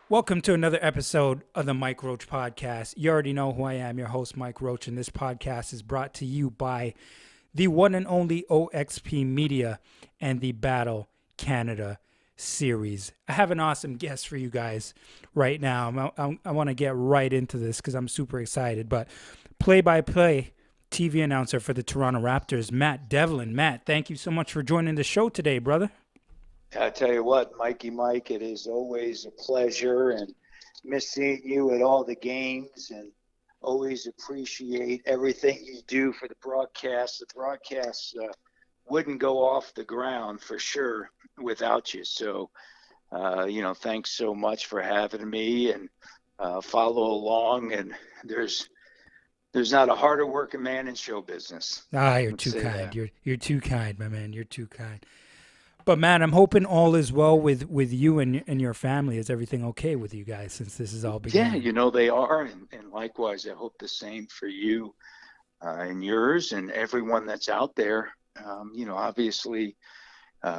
Welcome to another episode of the Mike Roach Podcast. You already know who I am, your host, Mike Roach, and this podcast is brought to you by the one and only OXP Media and the Battle Canada series. I have an awesome guest for you guys right now. I want to get right into this because I'm super excited. But play-by-play TV announcer for the Toronto Raptors, Matt Devlin. Matt, thank you so much for joining the show today, brother. I tell you what, Mikey Mike, it is always a pleasure and miss seeing you at all the games and always appreciate everything you do for the broadcast. The broadcast wouldn't go off the ground for sure without you. So, thanks so much for having me and follow along. And there's not a harder working man in show business. Ah, you're Let's too say kind. that. You're too kind, my man. You're too kind. But man, I'm hoping all is well with you and your family. Is everything okay with you guys since this has all Yeah, began? they are. And likewise, I hope the same for you and yours and everyone that's out there. Obviously,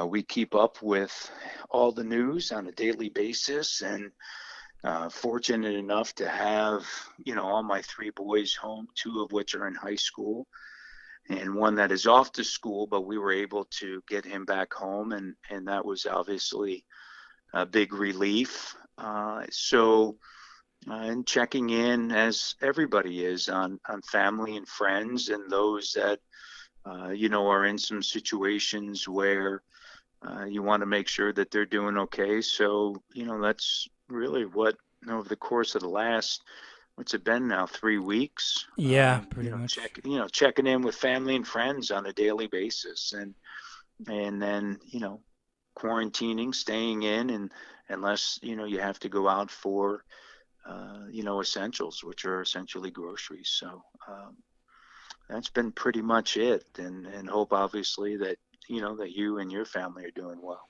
we keep up with all the news on a daily basis, and fortunate enough to have, all my three boys home, two of which are in high school, and one that is off to school, but we were able to get him back home, and that was obviously a big relief. And checking in as everybody is on family and friends and those that are in some situations where you want to make sure that they're doing okay. So that's really what over the course of the last, what's it been now, 3 weeks. Yeah, pretty much. Checking in with family and friends on a daily basis, and then quarantining, staying in, and unless you have to go out for essentials, which are essentially groceries. So that's been pretty much it, and hope obviously that that you and your family are doing well.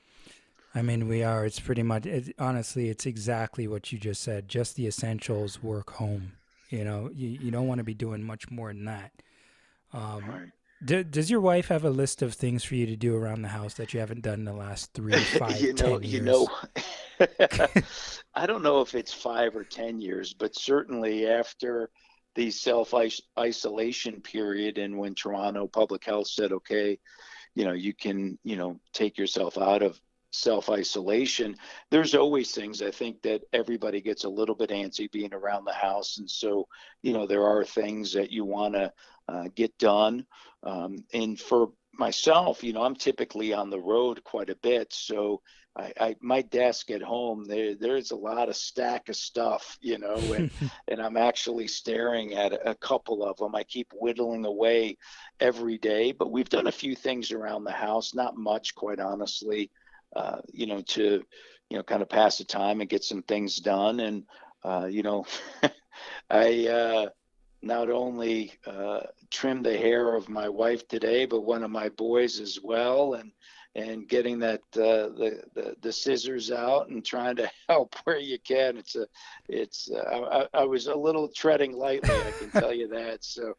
I mean, we are. It's pretty much. Honestly, it's exactly what you just said. Just the essentials. Work home. You don't want to be doing much more than that. Um, Right. does your wife have a list of things for you to do around the house that you haven't done in the last 3, 5, you know, 10 years? I don't know if it's 5 or 10 years, but certainly after the self isolation period, and when Toronto Public Health said, okay, you can, take yourself out of self isolation, there's always things I think that everybody gets a little bit antsy being around the house. And so, there are things that you want to get done. And for myself, I'm typically on the road quite a bit. So my desk at home, there's a lot of stack of stuff, and I'm actually staring at a couple of them. I keep whittling away every day, but we've done a few things around the house, not much, quite honestly, to, kind of pass the time and get some things done. And, I not only trimmed the hair of my wife today, but one of my boys as well, and getting that the scissors out and trying to help where you can. I was a little treading lightly, I can tell you that. So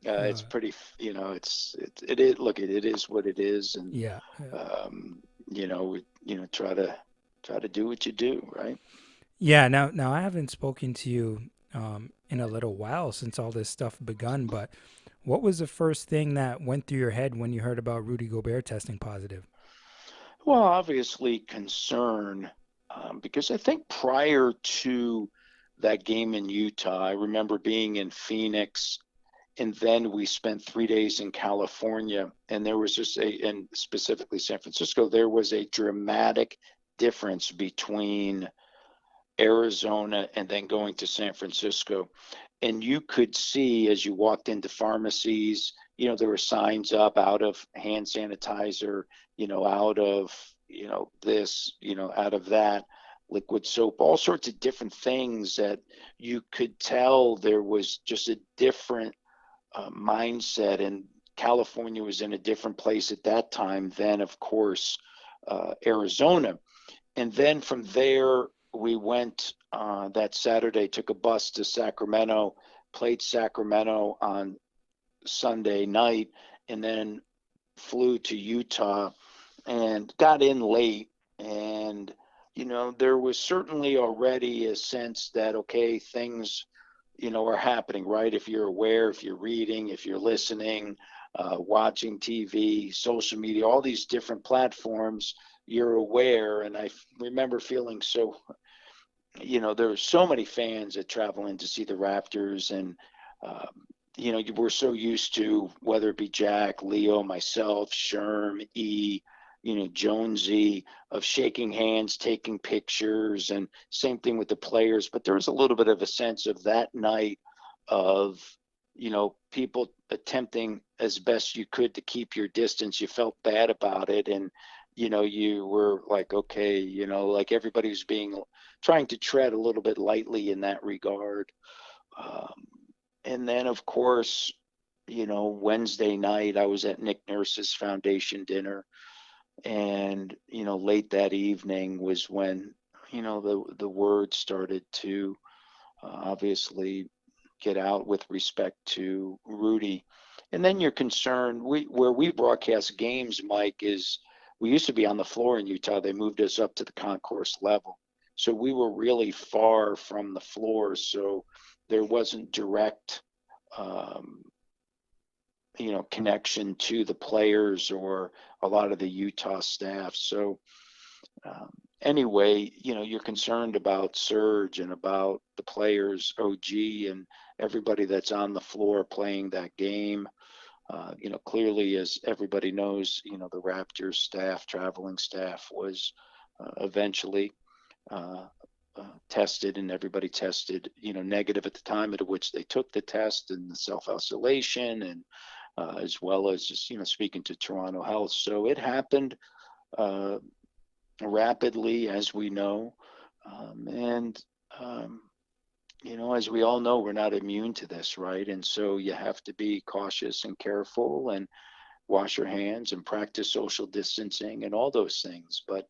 it's uh, pretty, it is, look, it is what it is, and yeah. Yeah. try to do what you do, right? Yeah, now I haven't spoken to you in a little while since all this stuff begun, but what was the first thing that went through your head when you heard about Rudy Gobert testing positive? Well, obviously concern, because I think prior to that game in Utah, I remember being in Phoenix, and then we spent 3 days in California, and there was just and specifically San Francisco, there was a dramatic difference between Arizona and then going to San Francisco. And you could see as you walked into pharmacies, there were signs up, out of hand sanitizer, out of, this, out of that, liquid soap, all sorts of different things that you could tell there was just a different mindset. And California was in a different place at that time than, of course, Arizona. And then from there, we went that Saturday, took a bus to Sacramento, played Sacramento on Sunday night, and then flew to Utah and got in late. And there was certainly already a sense that, okay, things, are happening, right? If you're aware, if you're reading, if you're listening, watching TV, social media, all these different platforms, you're aware. And I remember feeling so, there were so many fans that travel in to see the Raptors. And, you were so used to, whether it be Jack, Leo, myself, Sherm, E, Jonesy, of shaking hands, taking pictures, and same thing with the players. But there was a little bit of a sense of that night of, people attempting as best you could to keep your distance. You felt bad about it. And, you were like, okay, like everybody was trying to tread a little bit lightly in that regard. Um, and then, of course, Wednesday night, I was at Nick Nurse's foundation dinner. And, late that evening was when, the word started to obviously get out with respect to Rudy. And then you're concerned, where we broadcast games, Mike, is we used to be on the floor in Utah. They moved us up to the concourse level. So we were really far from the floor. So there wasn't direct, um, connection to the players or a lot of the Utah staff. So anyway, you're concerned about Serge and about the players, OG, and everybody that's on the floor playing that game. Clearly, as everybody knows, the Raptors staff, traveling staff, was eventually uh, tested, and everybody tested, negative at the time at which they took the test, and the self-isolation, and as well as just, speaking to Toronto Health. So it happened uh, rapidly, as we know. And, as we all know, we're not immune to this, right? And so you have to be cautious and careful and wash your hands and practice social distancing and all those things. But,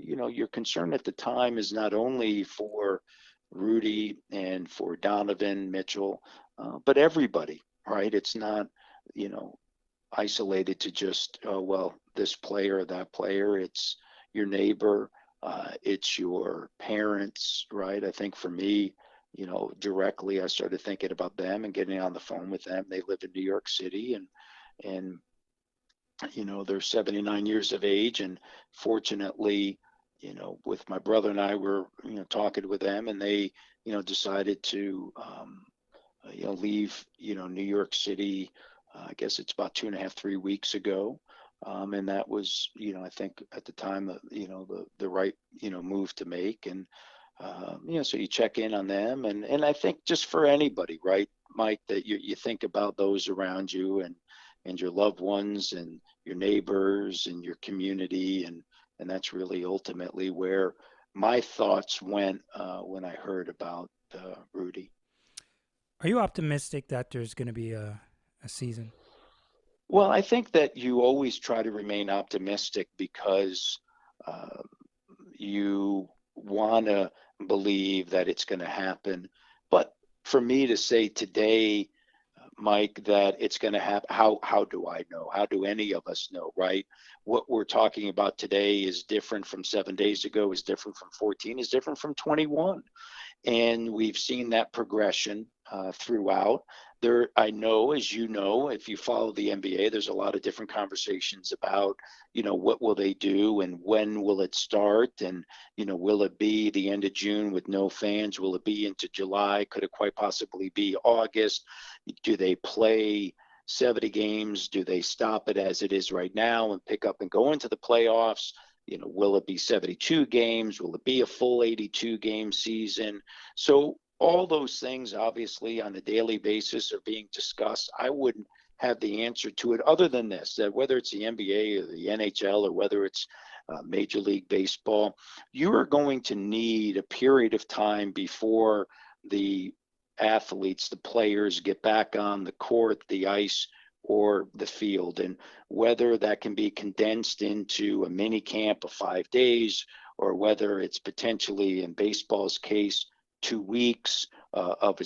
your concern at the time is not only for Rudy and for Donovan Mitchell, but everybody, right? It's not, you know, isolated to just, oh, well, this player or that player. It's your neighbor, it's your parents, right? I think for me, directly, I started thinking about them and getting on the phone with them. They live in New York City, and they're 79 years of age, and fortunately, with my brother and I were, talking with them, and they, decided to, leave, New York City. I guess it's about 2.5, 3 weeks ago. And that was, I think at the time, the right, move to make. And, so you check in on them. And I think just for anybody, right, Mike, that you think about those around you, and your loved ones and your neighbors and your community. And that's really ultimately where my thoughts went when I heard about Rudy. Are you optimistic that there's going to be a season? Well, I think that you always try to remain optimistic because uh, you want to believe that it's going to happen. But for me to say today, Mike, that it's going to happen, how do I know? How do any of us know, right? What we're talking about today is different from 7 days ago, is different from 14, is different from 21. And we've seen that progression throughout. There, I know, as you know, if you follow the NBA, there's a lot of different conversations about, what will they do and when will it start, and will it be the end of June with no fans? Will it be into July? Could it quite possibly be August? Do they play 70 games? Do they stop it as it is right now and pick up and go into the playoffs? Will it be 72 games? Will it be a full 82 game season? So all those things, obviously, on a daily basis are being discussed. I wouldn't have the answer to it other than this, that whether it's the NBA or the NHL or whether it's Major League Baseball, you are going to need a period of time before the athletes, the players, get back on the court, the ice, or the field. And whether that can be condensed into a mini camp of 5 days, or whether it's potentially, in baseball's case, 2 weeks of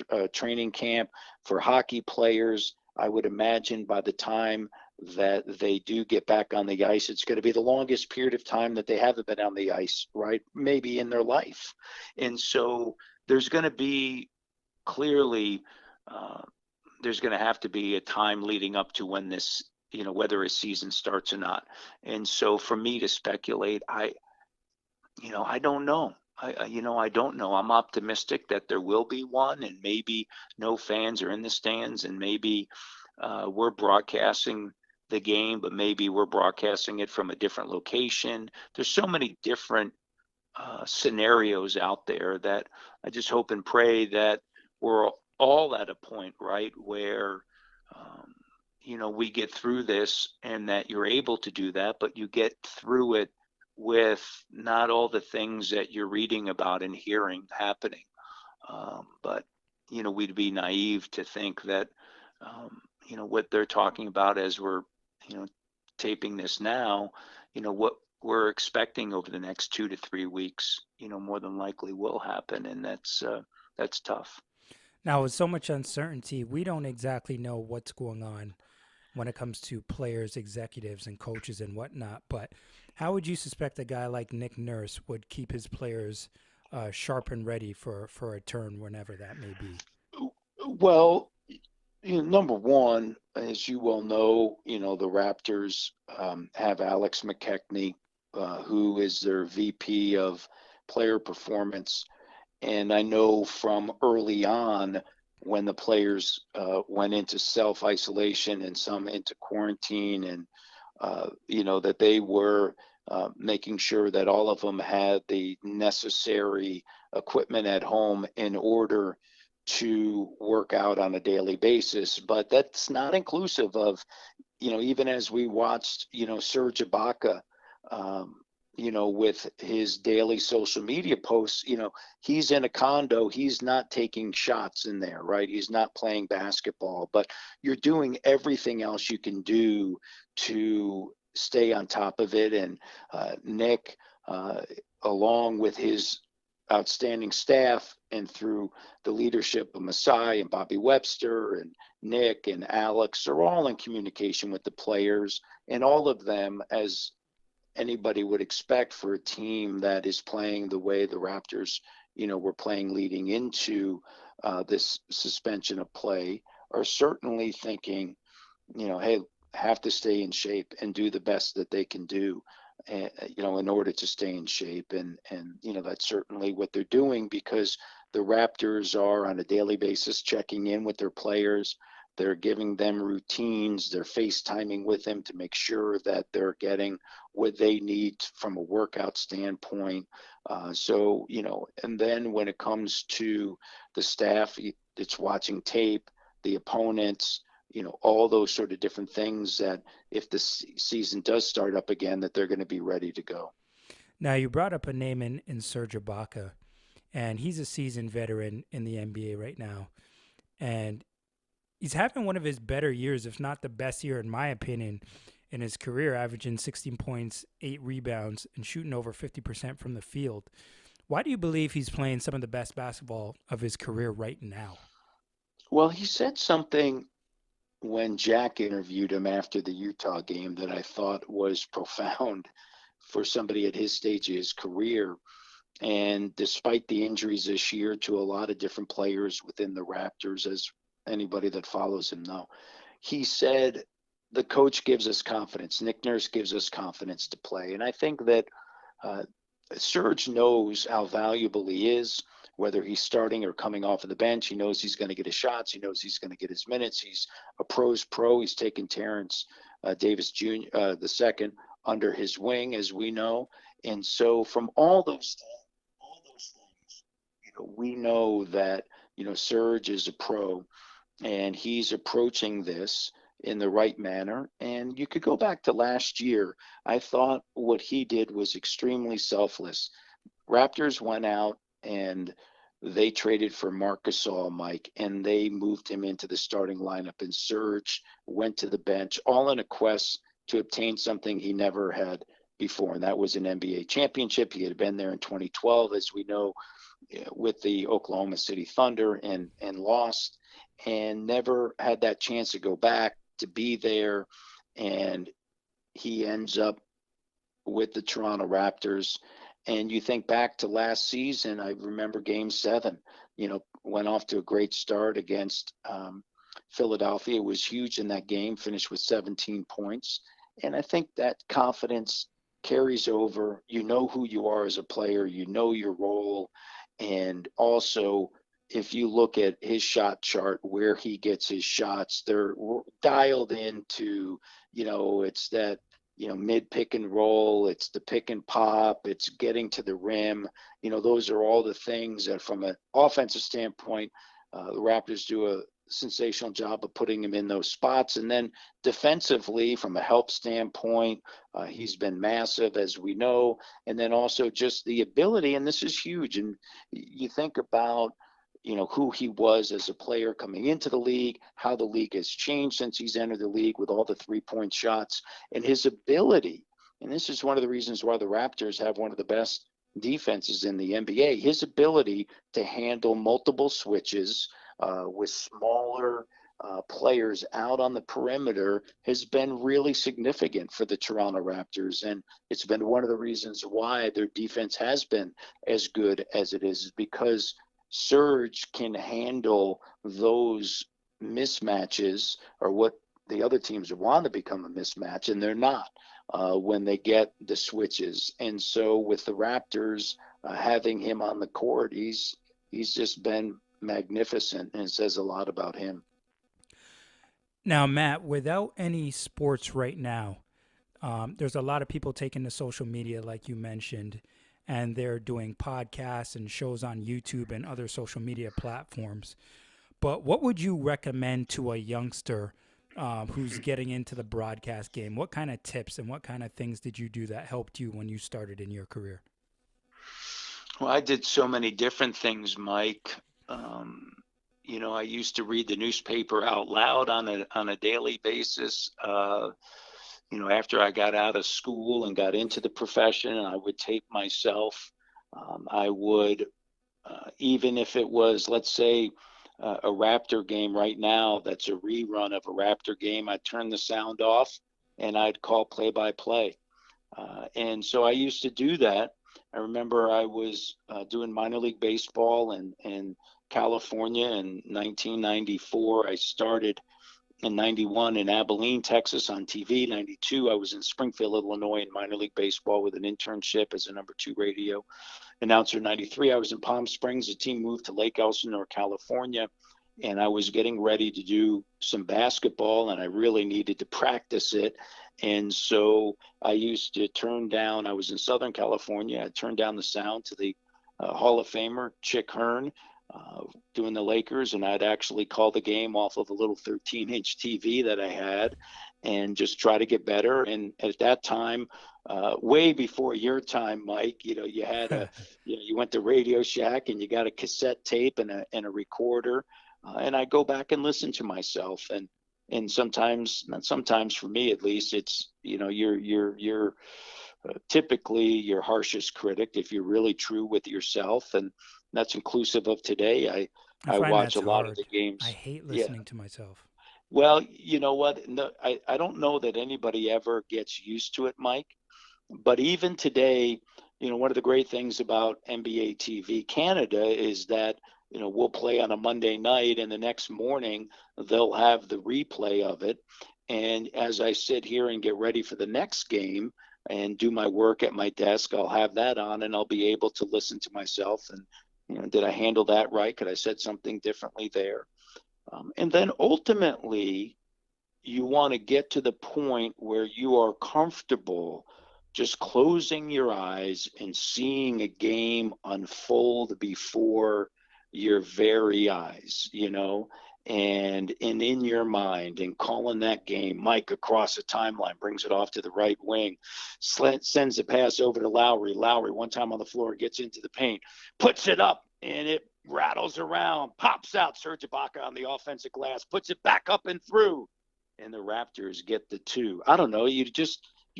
a training camp for hockey players. I would imagine by the time that they do get back on the ice. It's going to be the longest period of time that they haven't been on the ice, right? Maybe in their life. And so there's going to be clearly, there's going to have to be a time leading up to when this, whether a season starts or not. And so for me to speculate, I don't know. I don't know. I'm optimistic that there will be one, and maybe no fans are in the stands, and maybe we're broadcasting the game, but maybe we're broadcasting it from a different location. There's so many different scenarios out there that I just hope and pray that we're all at a point, right, where we get through this, and that you're able to do that, but you get through it with not all the things that you're reading about and hearing happening. But we'd be naive to think that what they're talking about as we're taping this now, what we're expecting over the next 2 to 3 weeks, more than likely will happen, and that's tough. Now, with so much uncertainty, we don't exactly know what's going on when it comes to players, executives, and coaches and whatnot. But how would you suspect a guy like Nick Nurse would keep his players sharp and ready for a turn whenever that may be? Well, number one, as you well know, the Raptors have Alex McKechnie, who is their VP of player performance. And I know from early on, when the players went into self-isolation and some into quarantine, and that they were making sure that all of them had the necessary equipment at home in order to work out on a daily basis. But that's not inclusive of, even as we watched, Serge Ibaka, with his daily social media posts, he's in a condo, he's not taking shots in there, right? He's not playing basketball, but you're doing everything else you can do to stay on top of it. And Nick, along with his outstanding staff and through the leadership of Masai and Bobby Webster and Nick and Alex, are all in communication with the players, and all of them, as anybody would expect for a team that is playing the way the Raptors, were playing leading into this suspension of play, are certainly thinking, hey, have to stay in shape and do the best that they can do, in order to stay in shape. And that's certainly what they're doing, because the Raptors are on a daily basis checking in with their players. They're giving them routines. They're FaceTiming with them to make sure that they're getting what they need from a workout standpoint. And then when it comes to the staff, it's watching tape, the opponents, all those sort of different things, that if the season does start up again, that they're going to be ready to go. Now, you brought up a name in Serge Ibaka, and he's a seasoned veteran in the NBA right now. And he's having one of his better years, if not the best year, in my opinion, in his career, averaging 16 points, 8 rebounds, and shooting over 50% from the field. Why do you believe he's playing some of the best basketball of his career right now? Well, he said something when Jack interviewed him after the Utah game that I thought was profound for somebody at his stage of his career. And despite the injuries this year to a lot of different players within the Raptors, as anybody that follows him know, he said, the coach gives us confidence. Nick Nurse gives us confidence to play. And I think that Serge knows how valuable he is, whether he's starting or coming off of the bench. He knows he's going to get his shots. He knows he's going to get his minutes. He's a pro's pro. He's taken Terrence Davis Jr. The second under his wing, as we know. And so from all those things, we know that, Serge is a pro, and he's approaching this in the right manner. And you could go back to last year. I thought what he did was extremely selfless. Raptors went out and they traded for Marc Gasol, Mike, and they moved him into the starting lineup, and Serge went to the bench, all in a quest to obtain something he never had before, and that was an NBA championship. He had been there in 2012, as we know, with the Oklahoma City Thunder, and lost, and never had that chance to go back, to be there and he ends up with the Toronto Raptors. And you think back to last season, I remember Game 7, went off to a great start against Philadelphia. It was huge in that game, finished with 17 points. And I think that confidence carries over. You know who you are as a player, you know your role. And also, if you look at his shot chart, where he gets his shots, they're dialed into, it's that, mid pick and roll, it's the pick and pop, it's getting to the rim. Those are all the things that from an offensive standpoint, the Raptors do a sensational job of putting him in those spots. And then defensively, from a help standpoint, he's been massive, as we know. And then also just the ability, and this is huge. And you think about, who he was as a player coming into the league, how the league has changed since he's entered the league with all the three-point shots, and his ability. And this is one of the reasons why the Raptors have one of the best defenses in the NBA. His ability to handle multiple switches with smaller players out on the perimeter has been really significant for the Toronto Raptors. And it's been one of the reasons why their defense has been as good as it is because Serge can handle those mismatches, or what the other teams want to become a mismatch, and they're not when they get the switches. And so with the Raptors having him on the court, he's just been magnificent, and it says a lot about him. Now, Matt, without any sports right now, there's a lot of people taking to social media, like you mentioned, and they're doing podcasts and shows on YouTube and other social media platforms. But what would you recommend to a youngster who's getting into the broadcast game? What kind of tips and what kind of things did you do that helped you when you started in your career? Well, I did so many different things, Mike. I used to read the newspaper out loud on a daily basis. After I got out of school and got into the profession, I would tape myself. I would, even if it was, let's say, a Raptor game right now, that's a rerun of a Raptor game, I'd turn the sound off and I'd call play-by-play. And so I used to do that. I remember I was doing minor league baseball in California in 1994. I started in 91 in Abilene, Texas on TV. 92, I was in Springfield, Illinois in minor league baseball with an internship as a number 2 radio announcer. 93, I was in Palm Springs. The team moved to Lake Elsinore, California, and I was getting ready to do some basketball, and I really needed to practice it. And so I used to I was in Southern California, I turned down the sound to the Hall of Famer, Chick Hearn, doing the Lakers, and I'd actually call the game off of a little 13-inch TV that I had and just try to get better. And at that time, way before your time, Mike, you had you went to Radio Shack and you got a cassette tape and a recorder, and I go back and listen to myself. And sometimes, not sometimes for me at least, it's, you're typically your harshest critic if you're really true with yourself. And that's inclusive of today. I watch a lot of the games. I hate listening to myself. Well, you know what? No, I don't know that anybody ever gets used to it, Mike. But even today, one of the great things about NBA TV Canada is that, we'll play on a Monday night and the next morning they'll have the replay of it. And as I sit here and get ready for the next game and do my work at my desk, I'll have that on and I'll be able to listen to myself and, did I handle that right? Could I said something differently there? And then ultimately, you want to get to the point where you are comfortable just closing your eyes and seeing a game unfold before your very eyes, and in your mind, and calling that game. Mike across the timeline brings it off to the right wing, sends a pass over to Lowry. Lowry, one time on the floor, gets into the paint, puts it up, and it rattles around, pops out. Serge Ibaka on the offensive glass, puts it back up and through, and the Raptors get the 2. I don't know. You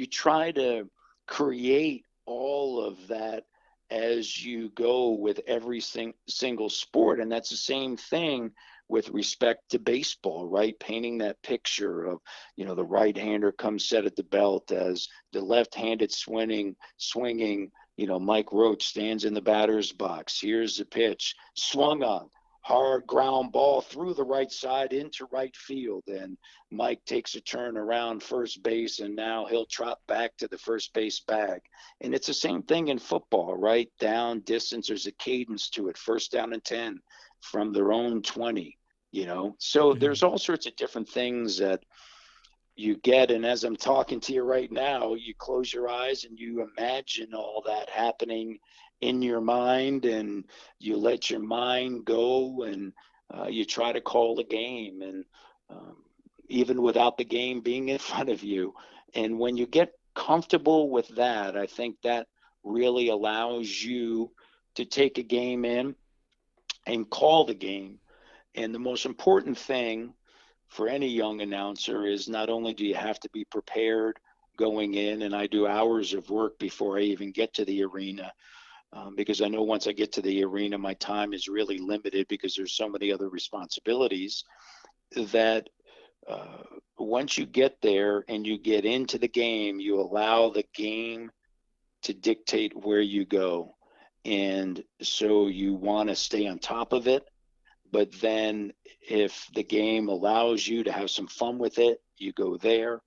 try to create all of that as you go with every single sport. And that's the same thing with respect to baseball, right? Painting that picture of, the right-hander comes set at the belt as the left-handed swinging, Mike Roach stands in the batter's box. Here's the pitch, swung on, hard ground ball through the right side into right field. And Mike takes a turn around first base, and now he'll trot back to the first base bag. And it's the same thing in football, right? Down, distance, there's a cadence to it. First down and 10 from their own 20, So there's all sorts of different things that you get. And as I'm talking to you right now, you close your eyes and you imagine all that happening in your mind, and you let your mind go, and you try to call the game, and even without the game being in front of you. And when you get comfortable with that, I think that really allows you to take a game in and call the game. And the most important thing for any young announcer is not only do you have to be prepared going in, and I do hours of work before I even get to the arena, because I know once I get to the arena, my time is really limited because there's so many other responsibilities, that once you get there and you get into the game, you allow the game to dictate where you go. And so you want to stay on top of it. But then if the game allows you to have some fun with it, you go there.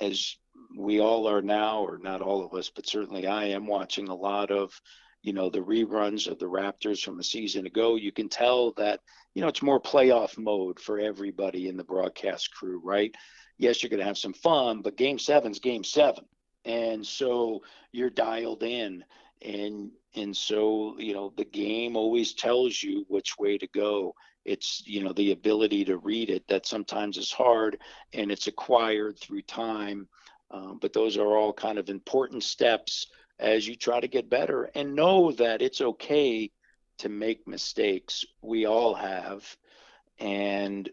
As we all are now, or not all of us, but certainly I am watching a lot of, the reruns of the Raptors from a season ago. You can tell that, it's more playoff mode for everybody in the broadcast crew, right? Yes, you're going to have some fun, but Game 7's Game 7. And so you're dialed in. And so, the game always tells you which way to go. It's, the ability to read it that sometimes is hard, and it's acquired through time. But those are all kind of important steps as you try to get better, and know that it's okay to make mistakes. We all have. And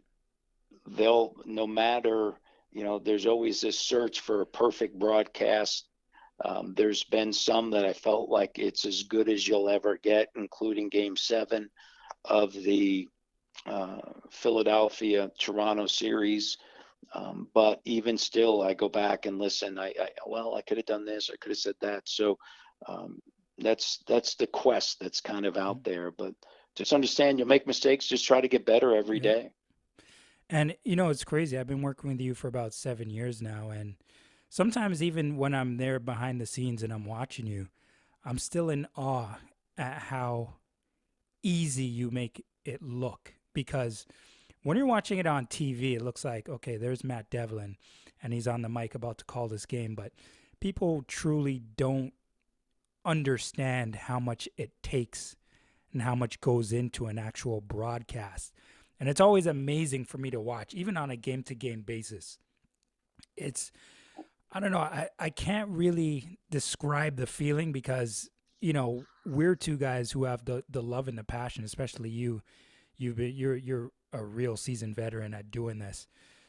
no matter, there's always this search for a perfect broadcast. There's been some that I felt like it's as good as you'll ever get, including Game 7 of the Philadelphia-Toronto series. But even still, I go back and listen. I could have done this. I could have said that. So that's the quest that's kind of out there. But just understand, you'll make mistakes. Just try to get better every day. And, it's crazy. I've been working with you for about 7 years now, and sometimes even when I'm there behind the scenes and I'm watching you, I'm still in awe at how easy you make it look. Because when you're watching it on TV, it looks like, okay, there's Matt Devlin, and he's on the mic about to call this game. But people truly don't understand how much it takes and how much goes into an actual broadcast. And it's always amazing for me to watch, even on a game-to-game basis. I don't know, I can't really describe the feeling because, we're two guys who have the love and the passion, especially you. You're a real seasoned veteran at doing this.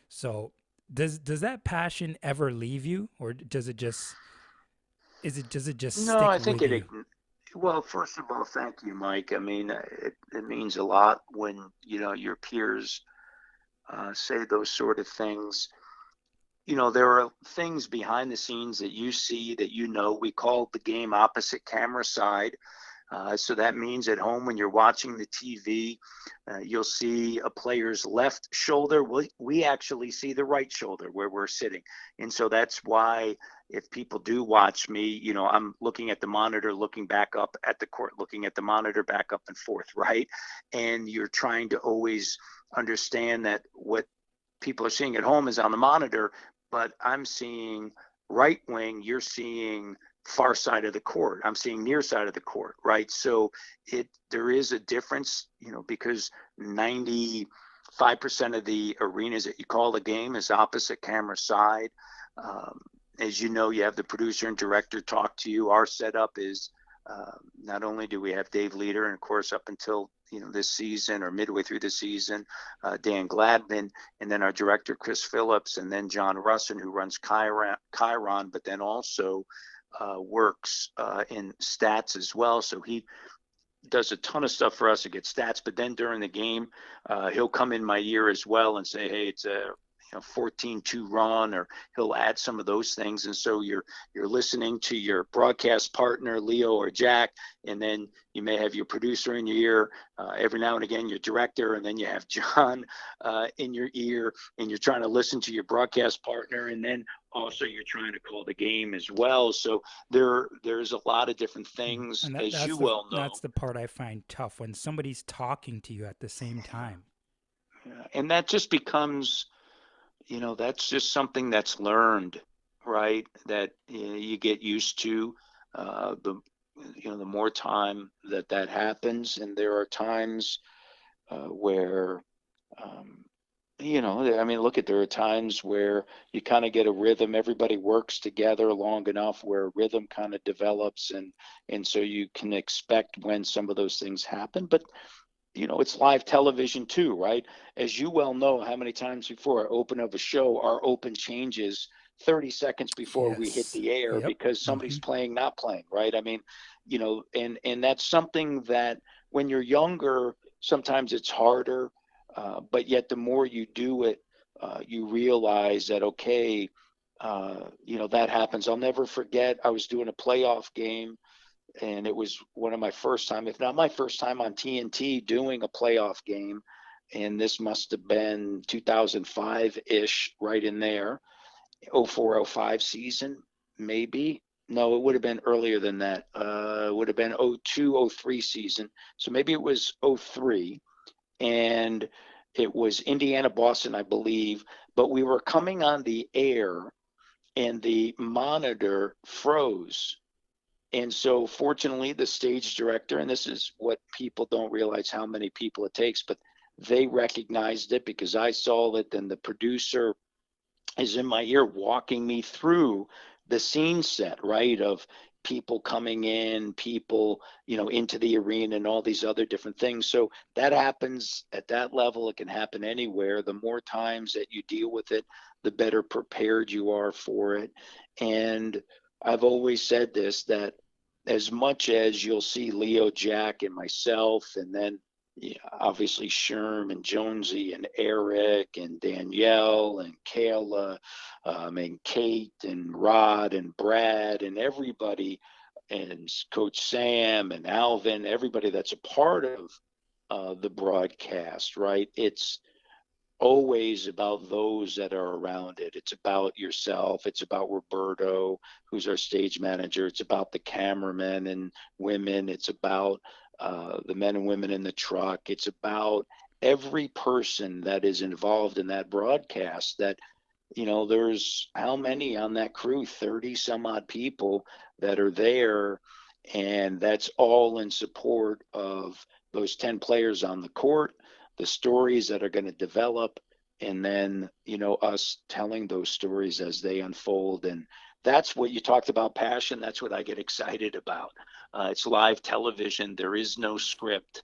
So does that passion ever leave you, or does it just No, I stick think with you? well, first of all, thank you, Mike. I mean, it means a lot when, your peers say those sort of things. There are things behind the scenes that you see that, we call the game opposite camera side. So that means at home when you're watching the TV, you'll see a player's left shoulder. We actually see the right shoulder where we're sitting. And so that's why if people do watch me, I'm looking at the monitor, looking back up at the court, looking at the monitor back up and forth, right? And you're trying to always understand that what people are seeing at home is on the monitor, but I'm seeing right wing, you're seeing far side of the court. I'm seeing near side of the court, right? So there is a difference, because 95% of the arenas that you call the game is opposite camera side. As you know, you have the producer and director talk to you. Our setup is not only do we have Dave Leader, and of course up until this season or midway through the season, Dan Gladman, and then our director Chris Phillips, and then John Russin, who runs Chiron, but then also works in stats as well. So he does a ton of stuff for us to get stats, but then during the game, he'll come in my ear as well and say, hey, it's a 14-2 run, or he'll add some of those things. And so you're listening to your broadcast partner, Leo or Jack, and then you may have your producer in your ear, every now and again your director, and then you have John in your ear, and you're trying to listen to your broadcast partner, and then also you're trying to call the game as well. So there's a lot of different things, And as you well know. that's the part I find tough, when somebody's talking to you at the same time. And that just becomes, that's just something that's learned, right? That you get used to, the more time that happens. And there are times where, there are times where you kind of get a rhythm. Everybody works together long enough where a rhythm kind of develops, and so you can expect when some of those things happen. But it's live television too, right? As you well know, how many times before our open of a show, our open changes 30 seconds before we hit the air. Yep. Because somebody's playing, not playing, right? I mean, and that's something that when you're younger, sometimes it's harder, but yet the more you do it, you realize that, okay, that happens. I'll never forget, I was doing a playoff game, and it was one of my first time, if not my first time, on TNT doing a playoff game. And this must have been 2005-ish, right in there, 04-05 season, maybe. No, it would have been earlier than that. It would have been 02-03 season. So maybe it was 03. And it was Indiana, Boston, I believe. But we were coming on the air, and the monitor froze. And so fortunately, the stage director, and this is what people don't realize how many people it takes, but they recognized it because I saw it. Then the producer is in my ear walking me through the scene set, right, of people coming in, people, into the arena, and all these other different things. So that happens at that level. It can happen anywhere. The more times that you deal with it, the better prepared you are for it. And I've always said this, that as much as you'll see Leo, Jack, and myself, and then obviously Sherm and Jonesy and Eric and Danielle and Kayla, and Kate and Rod and Brad and everybody, and Coach Sam and Alvin, everybody that's a part of the broadcast, right? It's always about those that are around it. It's about yourself. It's about Roberto, who's our stage manager. It's about the cameramen and women. It's about the men and women in the truck. It's about every person that is involved in that broadcast. That, there's how many on that crew? 30 some odd people that are there. And that's all in support of those 10 players on the court, the stories that are going to develop, and then, us telling those stories as they unfold. And that's what you talked about, passion. That's what I get excited about. It's live television. There is no script,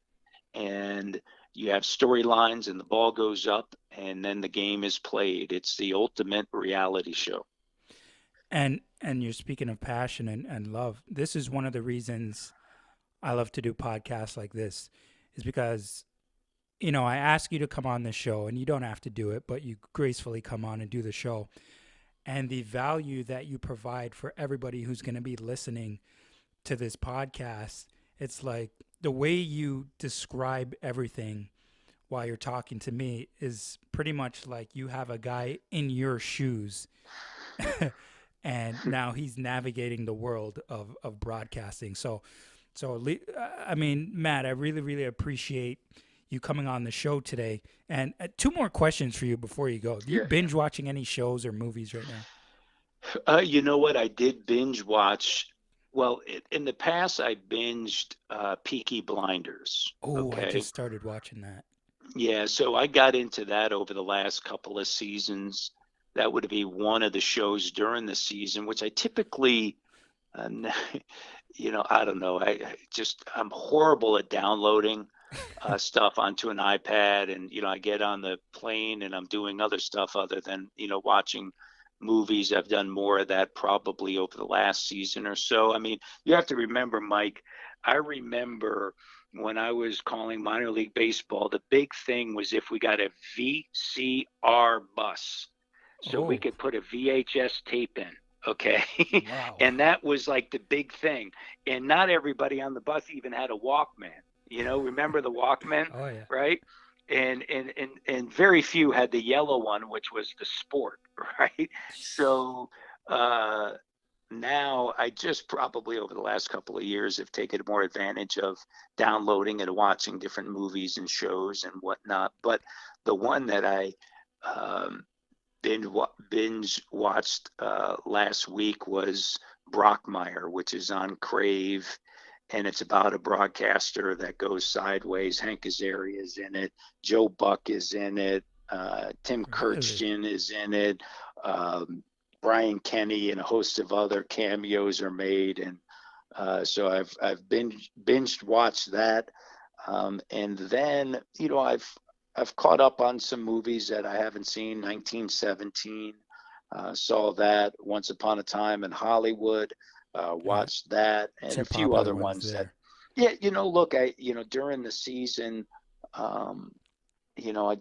and you have storylines, and the ball goes up, and then the game is played. It's the ultimate reality show. And you're speaking of passion and love. This is one of the reasons I love to do podcasts like this, is because I ask you to come on the show, and you don't have to do it, but you gracefully come on and do the show. And the value that you provide for everybody who's going to be listening to this podcast, it's like the way you describe everything while you're talking to me is pretty much like you have a guy in your shoes and now he's navigating the world of broadcasting. So, I mean, Matt, I really, really appreciate you coming on the show today. And two more questions for you before you go. Do you binge watching any shows or movies right now? You know what? I did binge watch. Well, in the past, I binged Peaky Blinders. Oh, okay? I just started watching that. Yeah, so I got into that over the last couple of seasons. That would be one of the shows during the season, which I typically, I don't know. I'm horrible at downloading stuff onto an iPad, and I get on the plane and I'm doing other stuff other than watching movies. I've done more of that probably over the last season or so. I mean, you have to remember, Mike, I remember when I was calling minor league baseball, the big thing was if we got a VCR bus, so we Oh, could put a VHS tape in. Okay. wow. And that was like the big thing. And not everybody on the bus even had a Walkman. Remember the Walkman, Oh, yeah. right? And very few had the yellow one, which was the sport, right? So uh, now I just probably over the last couple of years have taken more advantage of downloading and watching different movies and shows and whatnot. But the one that I um, binge watched last week was Brockmire, which is on Crave, and it's about a broadcaster that goes sideways. Hank Azaria is in it. Joe Buck is in it. Tim Really? Kurkjian is in it. Brian Kenny and a host of other cameos are made, and so I've binged watched that, and then I've caught up on some movies that I haven't seen. 1917, saw that. Once Upon a Time in Hollywood, Yeah. watched that, and Two a few popular other ones ones that, there. yeah, look, during the season, um,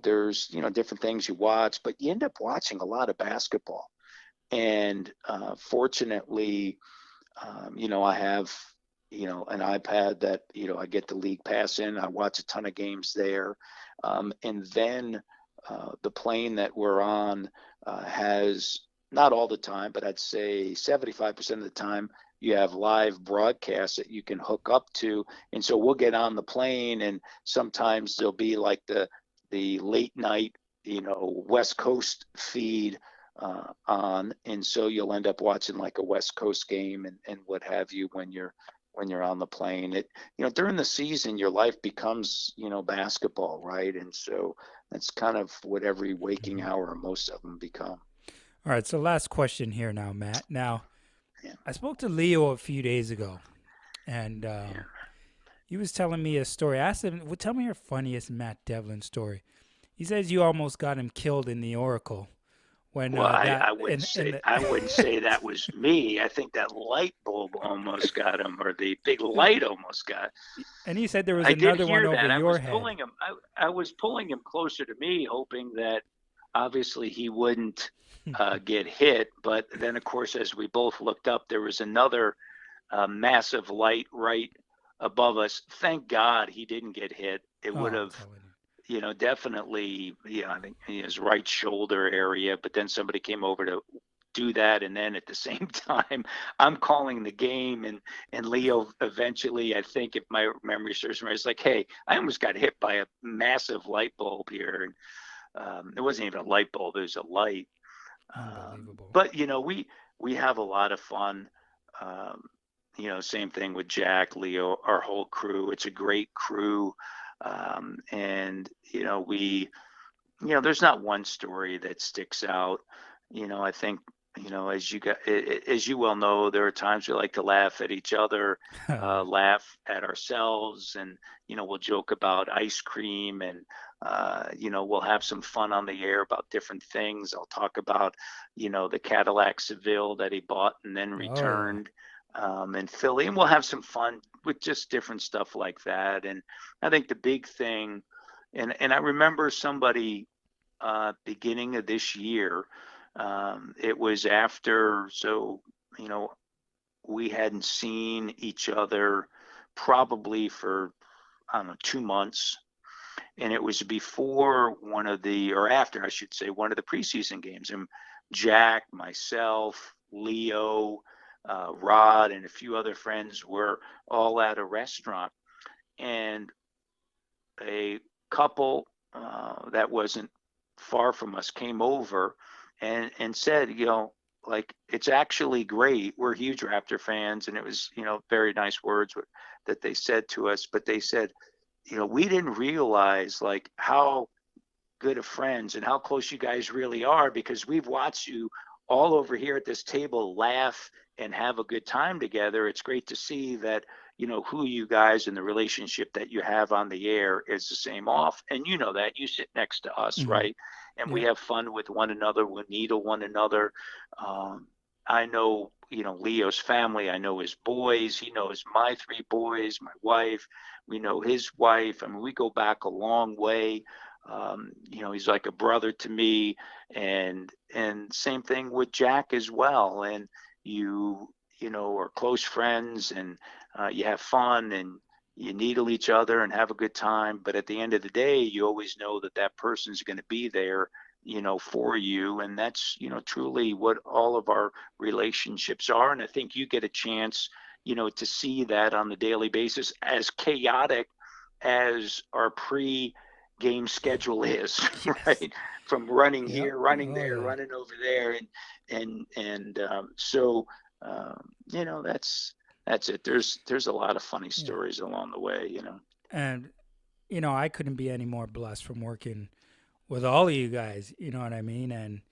there's different things you watch, but you end up watching a lot of basketball. And fortunately, I have an iPad that I get the league pass in. I watch a ton of games there, and then the plane that we're on has, not all the time, but I'd say 75% of the time, you have live broadcasts that you can hook up to, and so we'll get on the plane, and sometimes there'll be like the late night, West Coast feed on, and so you'll end up watching like a West Coast game and what have you when you're on the plane. It during the season your life becomes basketball, right? And so that's kind of what every waking Mhm. hour, most of them become. All right. So, last question here now, Matt. Now, Yeah, I spoke to Leo a few days ago, and yeah. he was telling me a story. I asked him, well, tell me your funniest Matt Devlin story. He says you almost got him killed in the Oracle when Well, I, that I wouldn't in say the I wouldn't say that was me. I think that light bulb almost got him, or the big light almost got. and he said there was I did another one hear over that. I your was head. pulling him. I was pulling him closer to me, hoping that obviously he wouldn't get hit. But then, of course, as we both looked up, there was another massive light right above us. Thank God he didn't get hit. It Oh, would I'm have, telling you. definitely, I think his right shoulder area. But then somebody came over to do that, and then at the same time I'm calling the game, and Leo eventually, I think if my memory serves me, is like, hey, I almost got hit by a massive light bulb here. And it wasn't even a light bulb, it was a light. Unbelievable. But we have a lot of fun. um, Same thing with Jack, Leo, our whole crew. It's a great crew. And there's not one story that sticks out. I think, as you well know, there are times we like to laugh at each other, Oh yeah. laugh at ourselves, and we'll joke about ice cream, and we'll have some fun on the air about different things. I'll talk about the Cadillac Seville that he bought and then Oh yeah. returned in Philly, and we'll have some fun with just different stuff like that. And I think the big thing, and I remember somebody beginning of this year. It was after, so, you know, we hadn't seen each other probably for, I don't know, 2 months. And it was before one of the, or after, I should say, one of the preseason games. And Jack, myself, Leo, Rod, and a few other friends were all at a restaurant. And a couple that wasn't far from us came over and said, like, it's actually great. We're huge Raptor fans, and it was, very nice words that they said to us. But they said, we didn't realize like how good of friends and how close you guys really are, because we've watched you all over here at this table laugh and have a good time together. It's great to see that, who you guys and the relationship that you have on the air is the same off. And that you sit next to us, Hmm. right? And we Yep. have fun with one another. We needle one another. I know, Leo's family. I know his boys. He knows my three boys, my wife. We know his wife. I mean, we go back a long way. He's like a brother to me, and same thing with Jack as well. And are close friends, and you have fun, and you needle each other and have a good time. But at the end of the day, you always know that that person's going to be there, for you. And that's, truly what all of our relationships are. And I think you get a chance, to see that on the daily basis, as chaotic as our pre-game schedule is, Yes. right? From running Yep. here, running Oh, there, yeah. running over there, so that's it. There's a lot of funny Yeah. stories along the way. And, I couldn't be any more blessed from working with all of you guys. You know what I mean? And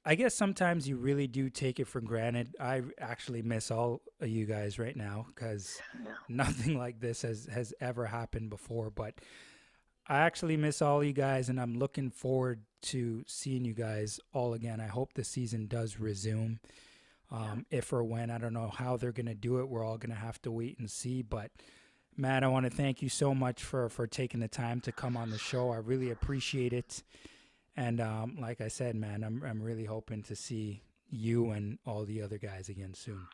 I guess sometimes you really do take it for granted. I actually miss all of you guys right now because Yeah. nothing like this has ever happened before. But I actually miss all you guys, and I'm looking forward to seeing you guys all again. I hope the season does resume. If or when, I don't know how they're going to do it. We're all going to have to wait and see. But Matt, I want to thank you so much for taking the time to come on the show. I really appreciate it. And like I said, man, I'm really hoping to see you and all the other guys again soon.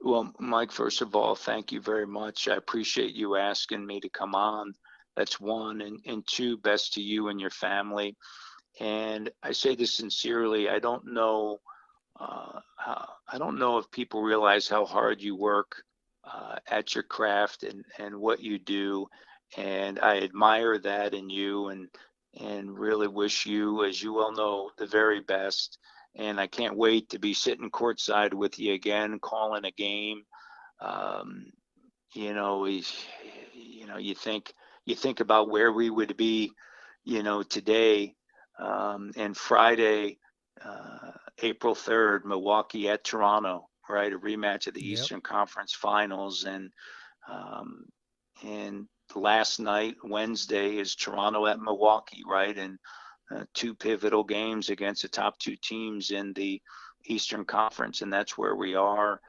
Well, Mike, first of all, thank you very much. I appreciate you asking me to come on. That's one. And two, best to you and your family. And I say this sincerely. I don't know if people realize how hard you work at your craft and what you do. And I admire that in you, and really wish you, as you well know, the very best. And I can't wait to be sitting courtside with you again, calling a game. Um, you know, we, you think about where we would be, today, and Friday, April 3rd, Milwaukee at Toronto, right? A rematch of the Yep. Eastern Conference Finals, um, and last night, Wednesday, is Toronto at Milwaukee, right? And two pivotal games against the top two teams in the Eastern Conference, and that's where we are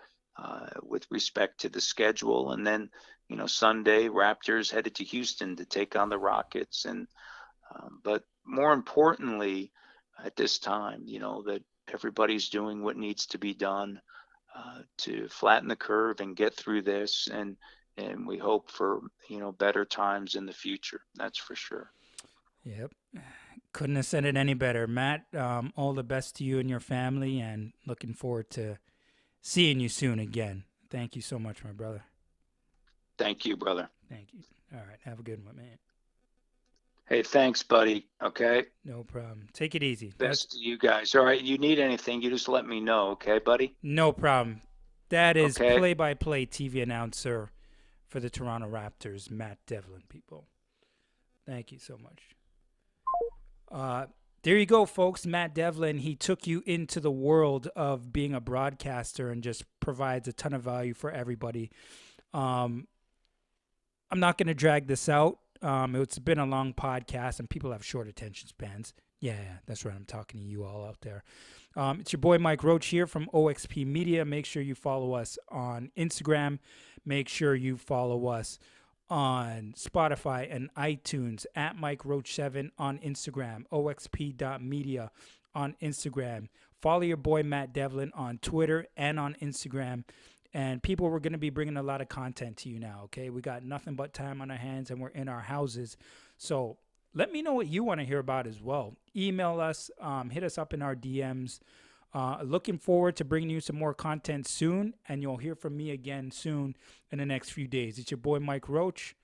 with respect to the schedule. And then, Sunday, Raptors headed to Houston to take on the Rockets. And but more importantly, at this time, that everybody's doing what needs to be done to flatten the curve and get through this. And we hope for better times in the future. That's for sure. Yep. Couldn't have said it any better. Matt, all the best to you and your family, and looking forward to seeing you soon again. Thank you so much, my brother. Thank you, brother. Thank you. All right. Have a good one, man. Hey, thanks, buddy. Okay. No problem. Take it easy. Best to you guys. All right. You need anything, you just let me know. Okay, buddy? No problem. That is Okay. play-by-play TV announcer for the Toronto Raptors, Matt Devlin, people. Thank you so much. There you go, folks. Matt Devlin, he took you into the world of being a broadcaster and just provides a ton of value for everybody. I'm not going to drag this out. It's been a long podcast, and people have short attention spans. Yeah, that's right. I'm talking to you all out there. It's your boy Mike Roach here from OXP Media. Make sure you follow us on Instagram. Make sure you follow us on Spotify and iTunes at Mike Roach 7 on Instagram, oxp.media on Instagram. Follow your boy Matt Devlin on Twitter and on Instagram. And people, we're going to be bringing a lot of content to you now, okay? We got nothing but time on our hands, and we're in our houses. So let me know what you want to hear about as well. Email us, hit us up in our DMs. Looking forward to bringing you some more content soon, and you'll hear from me again soon in the next few days. It's your boy Mike Roach,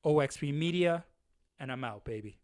OXP Media, and I'm out, baby.